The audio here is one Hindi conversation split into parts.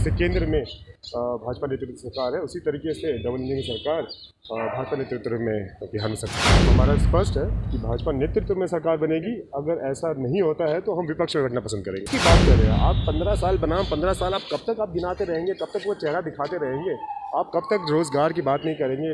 से केंद्र में भाजपा नेतृत्व की सरकार है, उसी तरीके से डबल इंजन की सरकार भाजपा नेतृत्व में बिहार में सरकार। हमारा स्पष्ट है कि भाजपा नेतृत्व में सरकार बनेगी। अगर ऐसा नहीं होता है तो हम विपक्ष में बैठना पसंद करेंगे। की बात कर रहे हैं आप, 15 साल बनाम 15 साल आप कब तक आप गिनाते रहेंगे? कब तक वो चेहरा दिखाते रहेंगे? आप कब तक रोजगार की बात नहीं करेंगे?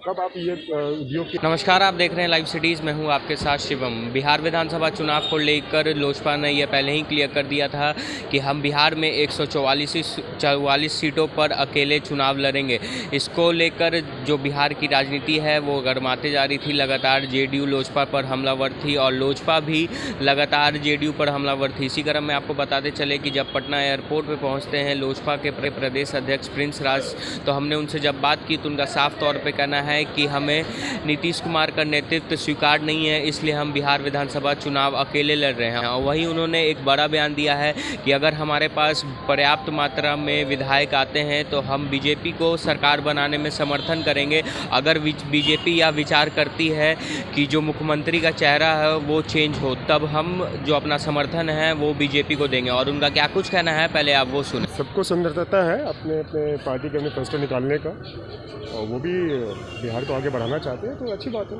कब आप ये उद्योग की। नमस्कार, आप देख रहे हैं लाइव सिटीज़। मैं हूं आपके साथ शिवम। बिहार विधानसभा चुनाव को लेकर लोजपा ने यह पहले ही क्लियर कर दिया था कि हम बिहार में 144 सीटों पर अकेले चुनाव लड़ेंगे। इसको लेकर जो बिहार की राजनीति है वो गरमाते जा रही थी। लगातार जेडीयू लोजपा पर हमलावर थी और लोजपा भी लगातार जेडीयू पर हमलावर थी। इसी क्रम में आपको बताते चले कि जब पटना एयरपोर्ट पर पहुँचते हैं लोजपा के प्रदेश अध्यक्ष प्रिंस राज, तो हमने उनसे जब बात की तो उनका साफ तौर पे कहना है कि हमें नीतीश कुमार का नेतृत्व स्वीकार नहीं है, इसलिए हम बिहार विधानसभा चुनाव अकेले लड़ रहे हैं। और वहीं उन्होंने एक बड़ा बयान दिया है कि अगर हमारे पास पर्याप्त मात्रा में विधायक आते हैं तो हम बीजेपी को सरकार बनाने में समर्थन करेंगे। अगर बीजेपी यह विचार करती है कि जो मुख्यमंत्री का चेहरा है वो चेंज हो, तब हम जो अपना समर्थन है वो बीजेपी को देंगे। और उनका क्या कुछ कहना है, पहले आप वो सुने। सबको सुंदरता है अपने अपने पार्टी के अपने फैसले निकालने का, और वो भी बिहार को आगे बढ़ाना चाहते हैं, तो अच्छी बात है।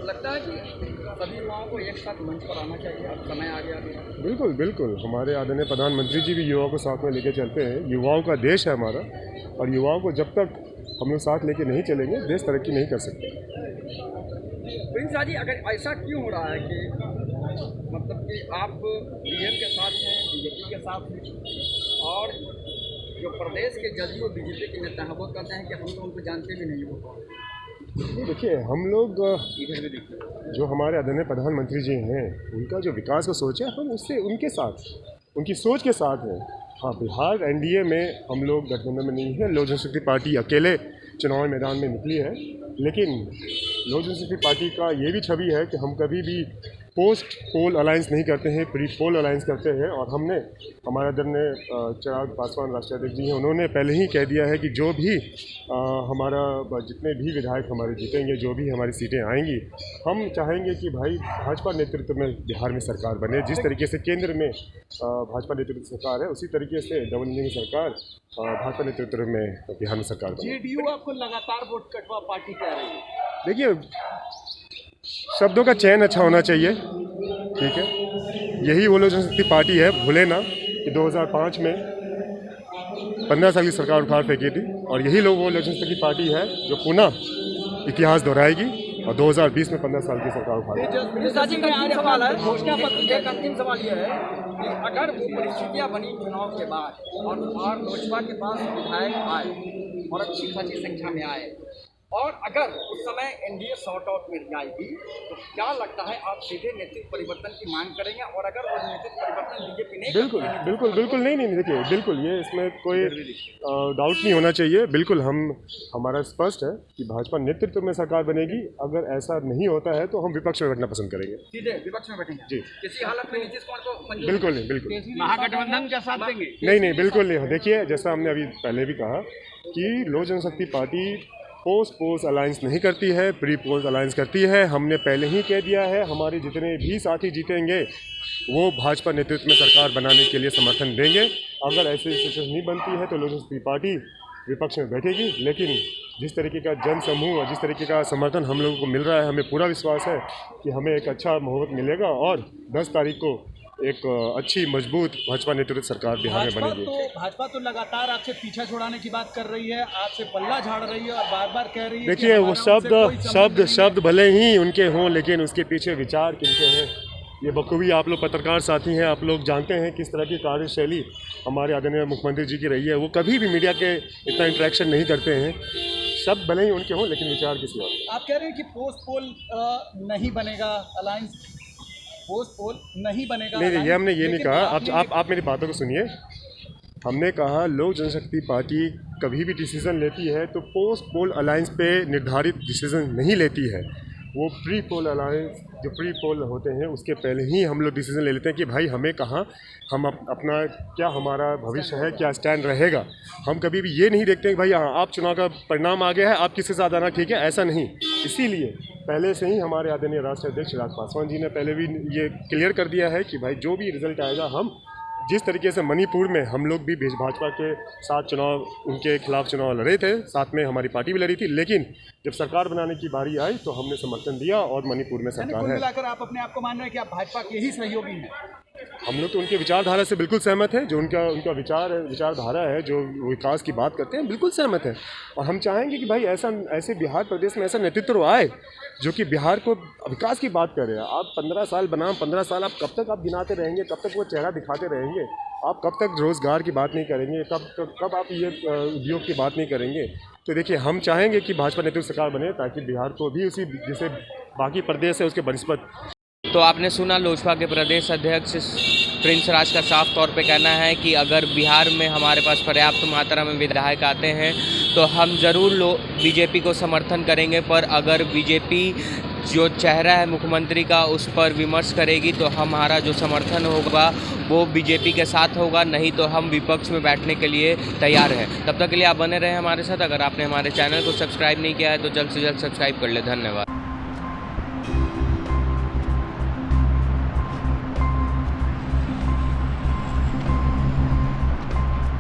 लगता है कि सभी युवाओं को एक साथ मंच पर आना चाहिए, अब समय आ गया है। बिल्कुल बिल्कुल, हमारे आदरणीय प्रधानमंत्री जी भी युवाओं को साथ में लेके चलते हैं। युवाओं का देश है हमारा, और युवाओं को जब तक हम लोग साथ लेके नहीं चलेंगे देश तरक्की नहीं कर सकते। प्रिंस जी, अगर ऐसा क्यों हो रहा है कि मतलब कि आप डीएम के साथ हैं, बीजेपी के साथ हैं, और जो प्रदेश के जदयू बीजेपी के नेता हैं वो कहते हैं कि हम तो उनको जानते भी नहीं हो। नहीं, देखिए, हम लोग जो हमारे आदरणीय प्रधानमंत्री जी हैं उनका जो विकास का सोच है, हम उससे उनके साथ, उनकी सोच के साथ हैं। हाँ, बिहार एनडीए में हम लोग गठबंधन में नहीं है। लोक जनशक्ति पार्टी अकेले चुनाव मैदान में निकली है, लेकिन लोक जनशक्ति पार्टी का ये भी छवि है कि हम कभी भी पोस्ट पोल अलायंस नहीं करते हैं, प्री पोल अलायंस करते हैं। और हमने, हमारे आदरणीय चिराग पासवान राष्ट्रीय अध्यक्ष जी हैं, उन्होंने पहले ही कह दिया है कि जो भी हमारा जितने भी विधायक हमारे जीतेंगे, जो भी हमारी सीटें आएंगी, हम चाहेंगे कि भाई भाजपा नेतृत्व में बिहार में सरकार बने। जिस तरीके से केंद्र में भाजपा नेतृत्व की सरकार है, उसी तरीके से डबल इंजन की सरकार भाजपा नेतृत्व में बिहार में सरकार बने। जेडीयू आपको लगातार वोट कटवा पार्टी कह रही है। देखिए, शब्दों का चयन अच्छा होना चाहिए, ठीक है। यही वो लोक जनशक्ति पार्टी है, भूले ना कि 2005 में 15 साल की सरकार उखाड़ फेंकी थी, और यही लोग वो लोक जनशक्ति पार्टी है जो पुनः इतिहास दोहराएगी और 2020 में 15 साल की सरकार उखाड़। सवाल है, घोषणा पत्र का अंतिम सवाल यह है कि अगर वो परिस्थितियाँ बनी चुनाव के बाद और लोजपा के पास विधायक आए और अच्छी खासी संख्या में आए, और अगर उस समय एनडीए शॉर्ट आउट में जाएगी, तो क्या लगता है आप सीधे नेतृत्व परिवर्तन की मांग करेंगे? और अगर वो नेतृत्व परिवर्तन बीजेपी नहीं, बिल्कुल नहीं, देखिए, बिल्कुल ये इसमें कोई डाउट नहीं होना चाहिए। बिल्कुल हमारा स्पष्ट है कि भाजपा नेतृत्व में सरकार बनेगी। अगर ऐसा नहीं होता है तो हम विपक्ष में बैठना पसंद करेंगे। सीधे विपक्ष में बैठेंगे जी? किसी हालत में नीतीश कुमार को बिल्कुल नहीं, महागठबंधन का साथ देंगे? नहीं, बिल्कुल नहीं। देखिए, जैसा हमने अभी पहले भी कहा कि लोक जनशक्ति पार्टी पोस्ट अलायंस नहीं करती है, प्री पोस्ट अलायंस करती है। हमने पहले ही कह दिया है, हमारे जितने भी साथी जीतेंगे वो भाजपा नेतृत्व में सरकार बनाने के लिए समर्थन देंगे। अगर ऐसी सिचुएशन नहीं बनती है तो लोक जनशक्ति पार्टी विपक्ष में बैठेगी। लेकिन जिस तरीके का जन समूह और जिस तरीके का समर्थन हम लोगों को मिल रहा है, हमें पूरा विश्वास है कि हमें एक अच्छा मोहब्बत मिलेगा और 10 तारीख को एक अच्छी मजबूत भाजपा नेतृत्व सरकार बिहार में बनेगी। भाजपा तो लगातार आपसे पीछा छुड़ाने की बात कर रही है, आपसे पल्ला झाड़ रही है और बार बार कह रही है। देखिए, वो शब्द भले ही उनके हों, लेकिन उसके पीछे विचार किनके हैं ये बखूबी आप लोग पत्रकार साथी हैं, आप लोग जानते हैं किस तरह की कार्यशैली हमारे आदरणीय मुख्यमंत्री जी की रही है। वो कभी भी मीडिया के इतना इंटरेक्शन नहीं करते हैं। शब्द भले ही उनके हों, लेकिन विचार किसी और। आप कह रहे हैं कि पोस्ट पोल नहीं बनेगा अलायंस, पोस्ट पोल नहीं बनेगा। नहीं, ये हमने ये नहीं कहा। आप मेरी बातों को सुनिए। हमने कहा लोक जनशक्ति पार्टी कभी भी डिसीजन लेती है तो पोस्ट पोल अलायंस पे निर्धारित डिसीजन नहीं लेती है। वो प्री पोल अलायंस, जो प्री पोल होते हैं उसके पहले ही हम लोग डिसीजन ले लेते हैं कि भाई हमें कहाँ, हम अपना क्या हमारा भविष्य है, क्या स्टैंड रहेगा। हम कभी भी ये नहीं देखते कि भाई हाँ आप चुनाव का परिणाम आ गया है, आप किसके साथ आना ठीक है, ऐसा नहीं। इसीलिए पहले से ही हमारे आदरणीय राष्ट्रीय अध्यक्ष चिराग पासवान जी ने पहले भी ये क्लियर कर दिया है कि भाई जो भी रिजल्ट आएगा हम जिस तरीके से मणिपुर में हम लोग भी भाजपा के साथ चुनाव, उनके खिलाफ चुनाव लड़े थे, साथ में हमारी पार्टी भी लड़ी थी, लेकिन जब सरकार बनाने की बारी आई तो हमने समर्थन दिया और मणिपुर में सरकार कुल है। मिलाकर आप अपने आप को मान रहे हैं कि आप भाजपा के ही सहयोगी हैं? हम लोग तो उनके विचारधारा से बिल्कुल सहमत हैं, जो उनका विचारधारा है, जो विकास की बात करते हैं, बिल्कुल सहमत है। और हम चाहेंगे कि भाई ऐसे बिहार प्रदेश में ऐसा नेतृत्व आए जो कि बिहार को विकास की बात करे। आप 15 साल बनाम 15 साल आप कब तक आप गिनाते रहेंगे, कब तक वो चेहरा दिखाते रहेंगे, आप कब तक रोज़गार की बात नहीं करेंगे, कब आप ये उद्योग की बात नहीं करेंगे। तो देखिए, हम चाहेंगे कि भाजपा नेतृत्व सरकार बने ताकि बिहार को भी उसी जैसे बाकी प्रदेश है उसके बनस्पत। तो आपने सुना लोजपा के प्रदेश अध्यक्ष प्रिंस राज का साफ तौर पे कहना है कि अगर बिहार में हमारे पास पर्याप्त मात्रा में विधायक आते हैं तो हम ज़रूर बीजेपी को समर्थन करेंगे, पर अगर बीजेपी जो चेहरा है मुख्यमंत्री का उस पर विमर्श करेगी तो हमारा जो समर्थन होगा वो बीजेपी के साथ होगा, नहीं तो हम विपक्ष में बैठने के लिए तैयार हैं। तब तक के लिए आप बने रहें हमारे साथ। अगर आपने हमारे चैनल को सब्सक्राइब नहीं किया है तो जल्द से जल्द सब्सक्राइब कर ले। धन्यवाद।